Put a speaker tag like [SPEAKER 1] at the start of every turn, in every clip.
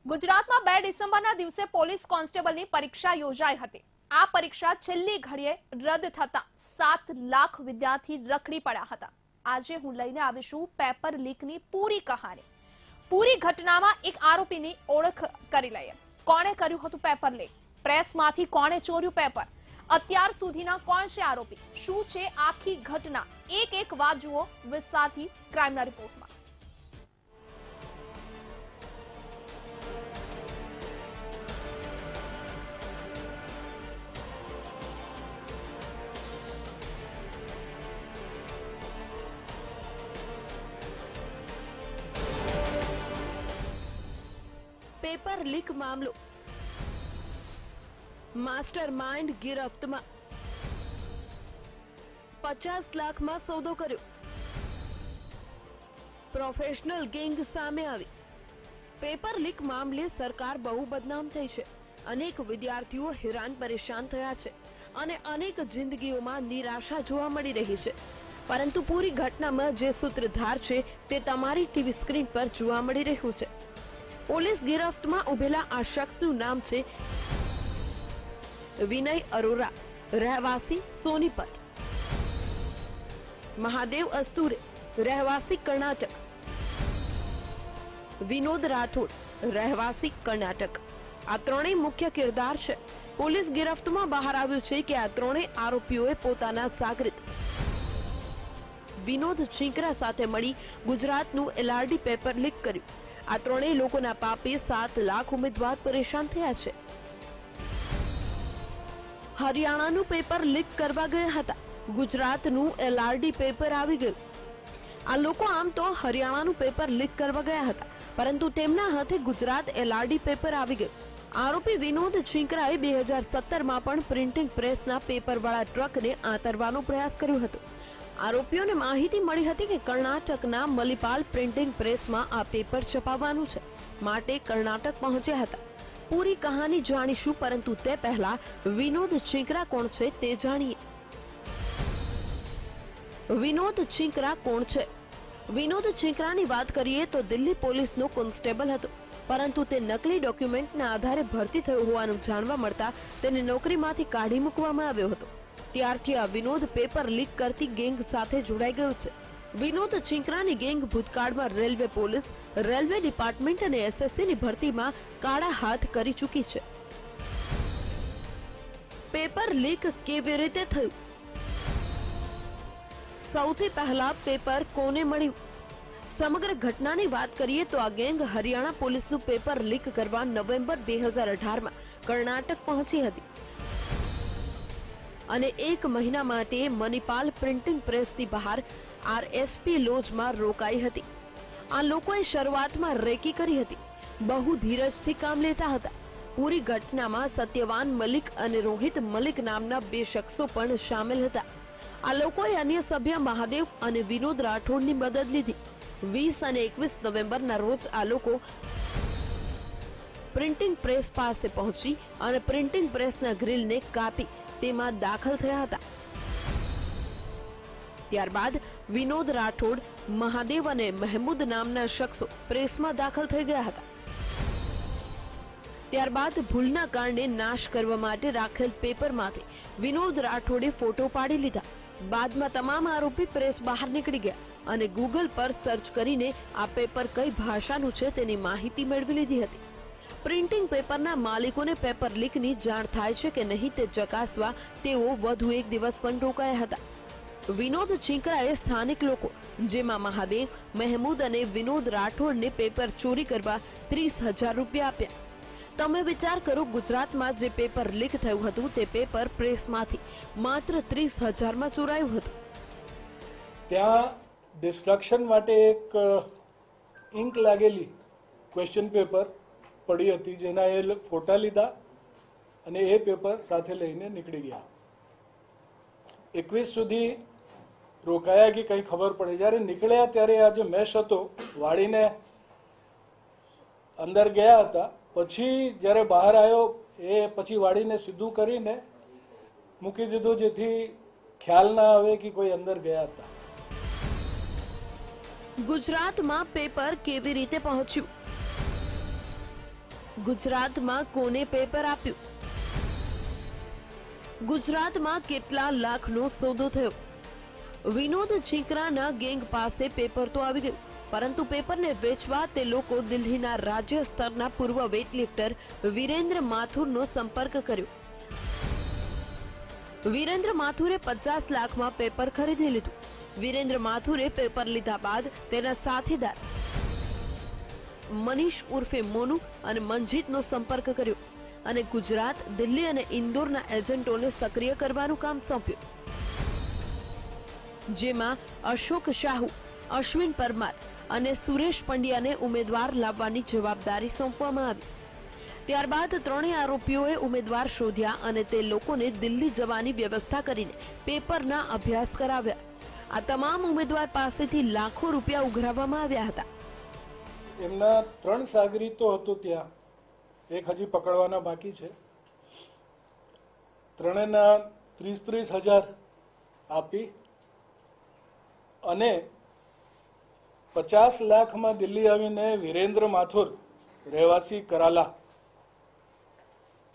[SPEAKER 1] ગુજરાતમાં 2 ડિસેમ્બરના દિવસે પોલીસ કોન્સ્ટેબલની પરીક્ષા યોજાઈ હતી। આ પરીક્ષા છેલ્લી ઘડીએ રદ થતા 7 લાખ વિદ્યાર્થી રખડી પડ્યા હતા। આજે હું લઈને આવીશું પેપર લીકની પૂરી કહાની। પૂરી ઘટનામાં એક આરોપીની ઓળખ કરી લઈએ। કોણે કર્યું હતું પેપર લીક? પ્રેસમાંથી કોણે ચોર્યું પેપર? અત્યાર સુધીના કોણ છે આરોપી? શું છે આખી ઘટના? એક વાત જુઓ વિસ્તારથી ક્રાઇમના રિપોર્ટમાં।
[SPEAKER 2] पेपर लीक मामलो, मास्टरमाइंड गिरफ्तમાં, 50 લાખમાં સોદો કર્યો, પ્રોફેશનલ ગેંગ સામે આવી। પેપર લીક મામલે સરકાર બહુ બદનામ થઈ છે। અનેક વિદ્યાર્થીઓ હેરાન પરેશાન થયા છે અને અનેક જિંદગીઓમાં નિરાશા જોવા મળી રહી છે। પરંતુ પૂરી ઘટનામાં જે સૂત્રધાર છે તે તમારી ટીવી સ્ક્રીન પર જોવા મળી રહ્યું છે। પોલીસ ગિરફ્તમાં ઉભેલા આ શખ્સનું નામ છે વિનય અરોરા, રહેવાસી સોનીપત, મહાદેવ અસ્તુરે, રહેવાસી કર્ણાટક, વિનોદ રાઠોડ, રહેવાસી કર્ણાટક। આ ત્રણેય મુખ્ય કિરદાર છે। પોલીસ ગિરફ્તમાં બહાર આવ્યું છે કે આ ત્રણેય આરોપીઓએ પોતાના સાગરીત વિનોદ છીંકરા સાથે મળી ગુજરાતનું એલઆરડી પેપર લીક કર્યું। આ ત્રણેય લોકોના પાપે 7 લાખ ઉમેદવાર પરેશાન થયા છે। હરિયાણાનું પેપર લીક કરવા ગયા હતા, ગુજરાતનું એલઆરડી પેપર આવી ગયું। આ લોકો આમ તો હરિયાણાનું પેપર લીક કરવા ગયા હતા, પરંતુ તેમના હાથે ગુજરાત એલઆરડી પેપર આવી ગયું। આરોપી વિનોદ છીંકરાએ 2017માં પણ પ્રિન્ટિંગ પ્રેસના પેપરવાળા ટ્રકને આંતરવાનો પ્રયાસ કર્યો હતો। આરોપીઓને માહિતી મળી હતી કે કર્ણાટકના મલિપાલ પ્રિન્ટિંગ પ્રેસમાં આ પેપર છપાવવાનું છે, માટે કર્ણાટક પહોંચ્યા હતા। પૂરી કહાની જાણીશું, પરંતુ તે પહેલા વિનોદ છીંકરા કોણ છે તે જાણીએ। વિનોદ છીંકરા કોણ છે? વિનોદ છીંકરાની વાત કરીએ તો દિલ્હી પોલીસનો કોન્સ્ટેબલ હતો, પરંતુ તે નકલી ડોક્યુમેન્ટના આધારે ભરતી થયો હોવાનું જાણવા મળતા તેને નોકરીમાંથી કાઢી મૂકવામાં આવ્યો હતો। ત્યારથી આ વિનોદ પેપર લીક કરતી ગેંગ સાથે જોડાઈ ગયો છે। વિનોદ છીંકરાની ગેંગ ભૂતકાળમાં રેલવે પોલીસ, રેલવે ડિપાર્ટમેન્ટ અને એસએસસીની ભરતીમાં કાળા હાથ કરી ચૂકી છે। પેપર લીક કેવી રીતે થયું? સૌથી પહેલા પેપર કોને મળ્યું? સમગ્ર ઘટનાની વાત કરીએ તો આ ગેંગ હરિયાણા પોલીસનું પેપર લીક કરવા નવેમ્બર 2018માં કર્ણાટક પહોંચી હતી અને 1 મહિના માટે મનિપાલ પ્રિન્ટિંગ પ્રેસની બહાર આરએસપી લોજમાં રોકાઈ હતી। આ લોકોએ શરૂઆતમાં રેકી કરી હતી, બહુ ધીરજથી કામ લેતા હતા। પૂરી ઘટનામાં સત્યવાન મલિક અને રોહિત મલિક નામના 2 શખ્સો પણ સામેલ હતા। આ લોકોએ અન્ય સભ્ય મહાદેવ અને વિનોદ રાઠોડની મદદ લીધી। 20 અને 21 નવેમ્બરના રોજ આ લોકો પ્રિન્ટિંગ પ્રેસ પાસે પહોંચી અને પ્રિન્ટિંગ પ્રેસના ગ્રીલને કાપી તેમાં દાખલ થયા હતા। ત્યારબાદ વિનોદ રાઠોડ, મહાદેવ અને મહેમૂદ નામના શખ્સો પ્રેસમાં દાખલ થઈ ગયા હતા। ત્યારબાદ ભૂલના કારણે નાશ કરવા માટે રાખેલ પેપરમાંથી વિનોદ રાઠોડે ફોટો પાડી લીધા। બાદમાં તમામ આરોપી પ્રેસ બહાર નીકળી ગયા અને ગૂગલ પર સર્ચ કરીને આ પેપર કઈ ભાષાનું છે તેની માહિતી મેળવી લીધી હતી। પ્રિન્ટિંગ પેપરના માલિકોને પેપર લીકની જાણ થાય છે કે નહીં તે ચકાસવા તેઓ વધુ 1 દિવસ પણ રોકાયા હતા। વિનોદ છીંકરાએ સ્થાનિક લોકો, જેમાં મહાદેવ, મહેમૂદ અને વિનોદ રાઠોડને પેપર ચોરી કરવા 30,000 રૂપિયા આપ્યા। તમે વિચાર કરો, ગુજરાતમાં જે પેપર લીક થયું હતું તે પેપર પ્રેસમાંથી માત્ર 30,000માં ચોરાયું હતું।
[SPEAKER 3] ત્યાં ડિસ્ટ્રક્શન માટે એક ઇંક લાગેલી ક્વેશ્ચન પેપર પડી હતી, જેના એ ફોટા લીધા અને એ પેપર સાથે લઈને નીકળી ગયા। 21 સુધી રોકાયા કે કંઈ ખબર પડે। જ્યારે નીકળ્યા ત્યારે આ જે મેશ હતો વાળીને અંદર ગયા હતા, પછી જ્યારે બહાર આવ્યો એ પછી વાળીને સીધું કરીને મૂકી દીધું, જેથી ખ્યાલ ના આવે કે કોઈ અંદર ગયા હતા।
[SPEAKER 2] ગુજરાતમાં પેપર કેવી રીતે પહોંચ્યું? ગુજરાતમાં કોને પેપર આપ્યું? ગુજરાતમાં કેટલા લાખનો સોદો થયો? વિનોદ છીંકરાના ગેંગ પાસે પેપર તો આવી ગયું, પરંતુ પેપરને વેચવા તે લોકો દિલ્હીના રાજ્ય સ્તરના પૂર્વ વેઇટલિફ્ટર વિરેન્દ્ર માથુરનો સંપર્ક કર્યો. વિરેન્દ્ર માથુરે 50 લાખમાં પેપર ખરીદી લીધું. વિરેન્દ્ર માથુરે પેપર લીધા બાદ તેના સાથીદાર મનીષ ઉર્ફે મોનુ અને મંજીતનો સંપર્ક કર્યો અને ગુજરાત, દિલ્હી અને ઇન્દોરના એજન્ટોને સક્રિય કરવાનું કામ સોંપ્યું, જેમાં અશોક શાહુ, અશ્વિન પરમાર અને સુરેશ પંડ્યાને ઉમેદવાર લાવવાની જવાબદારી સોંપવામાં આવી. ત્યારબાદ ત્રણેય આરોપીઓએ ઉમેદવાર શોધ્યા અને તે લોકોને દિલ્હી જવાની વ્યવસ્થા કરીને પેપરના અભ્યાસ કરાવ્યા. આ તમામ ઉમેદવાર પાસેથી લાખો રૂપિયા ઉઘરાવવામાં આવ્યા હતા.
[SPEAKER 3] એમના 3 સાગરીતો હતો ત્યાં, એક હજી પકડવાના બાકી છે. ત્રણેયના 30-30 હજાર આપી અને 50 લાખમાં દિલ્હી આવીને વિરેન્દ્ર માથુર, રહેવાસી કરાલા,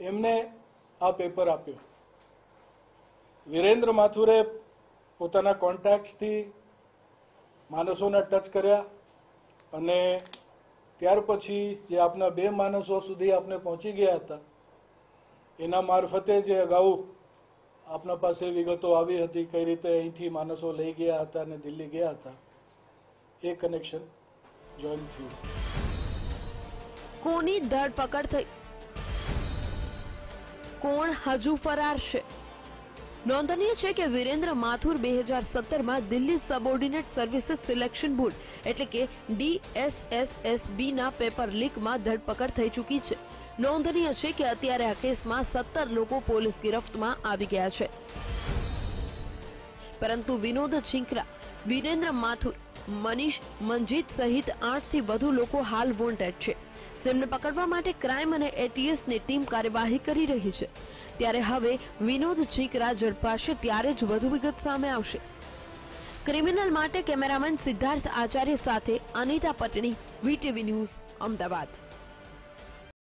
[SPEAKER 3] એમને આ પેપર આપ્યું. વિરેન્દ્ર માથુરે પોતાના કોન્ટેક્ટ્સથી માણસોને ટચ કર્યા અને ત્યાર પછી જે આપના 2 માણસો સુધી આપણે પહોંચી ગયા હતા, એના મારફતે જે અગાઉ આપના પાસે વિગતો આવી હતી, કઈ રીતે અહીંથી માણસો લઈ ગયા હતા અને દિલ્હી ગયા હતા, એ કનેક્શન જોઈન થયું.
[SPEAKER 2] કોની ધરપકડ થઈ? કોણ હજુ ફરાર છે? નોંધનીય છે કે વિરેન્દ્ર માથુર 2017માં Delhi subordinate services selection board એટલે કે DSSSB ના પેપર લીકમાં ધરપકડ થઈ ચૂકી છે. નોંધનીય છે કે અત્યારે આ કેસમાં 17 લોકો પોલીસ ગિરફ્તમાં આવી ગયા છે. પરંતુ વિનોદ છીંકરા, વિરેન્દ્ર માથુર, મનીષ, મંજીત સહિત 8 થી વધુ લોકો હાલ વોન્ટેડ છે, જેમને પકડવા માટે ક્રાઇમ અને ATSની ટીમ કાર્યવાહી કરી રહી છે. ત્યારે હવે વિનોદ છીંકરા ઝડપાશે ત્યારે જ વધુ વિગત સામે આવશે. ક્રિમિનલ માટે કેમેરામેન સિદ્ધાર્થ આચાર્ય સાથે અનિતા પટણી, VTV ન્યૂઝ, અમદાવાદ.